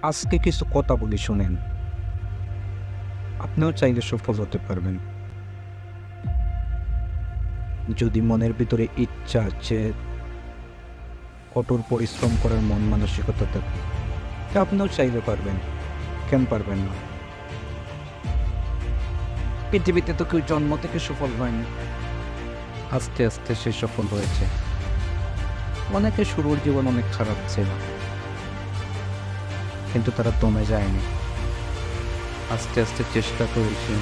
আজকে কিছু কথা বলি শুনেন। আপনিও চাইলে সফল হতে পারবেন। যদি মনের ভিতরে ইচ্ছা আছে, কঠোর পরিশ্রম করার মন মানসিকতা থাকে, তা আপনিও চাইলে পারবেন। কেন পারবেন না? পৃথিবীতে তো কেউ জন্ম থেকে সফল হয়নি। আস্তে আস্তে সে সফল হয়েছে। অনেকে শুরুর জীবন অনেক খারাপ ছিল, কিন্তু তারা দমে যায়নি। আস্তে আস্তে চেষ্টা করেছে,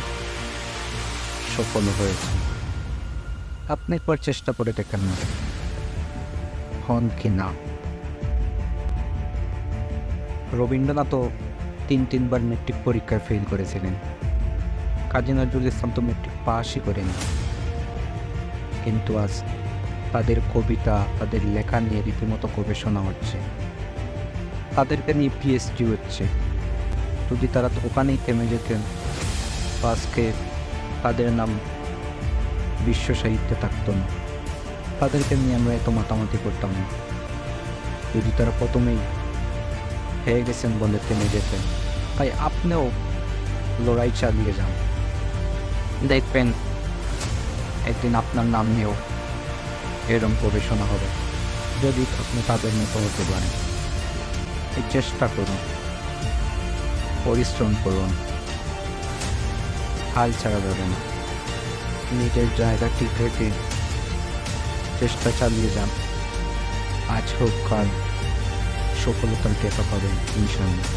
সফল হয়েছে। আপনি একবার চেষ্টা করে দেখেন না, হন কি না। রবীন্দ্রনাথও তিনবার মেট্রিক পরীক্ষায় ফেল করেছিলেন। কাজী নজরুল ইসলাম তো মেট্রিক পাসই করেনি, কিন্তু আজ তাদের কবিতা, তাদের লেখা নিয়ে রীতিমতো গবেষণা হচ্ছে। তাদেরকে নিয়ে পিএইচডি হচ্ছে। যদি তারা তো ওখানেই থেমে যেতেন, তো আজকে তাদের নাম বিশ্ব সাহিত্যে থাকতো না। তাদেরকে নিয়ে আমরা এত মাতামাতি করতাম না। যদি তারা প্রথমেই হেরে গেছেন বলে থেমে যেতেন। তাই আপনিও লড়াই চালিয়ে যান, দেখবেন একদিন আপনার নাম নিয়েও এরকম গবেষণা হবে। যদি আপনি তাদের মতো হতে পারেন, এই চেষ্টা করুন, পরিশ্রম করুন, হাল ছাড়া যাবে না। নিজের জায়গা ঠিক রেখে চেষ্টা চালিয়ে যান। আজ হোক কাল সফলতার দেখা পাবেন ইনশাআল্লাহ।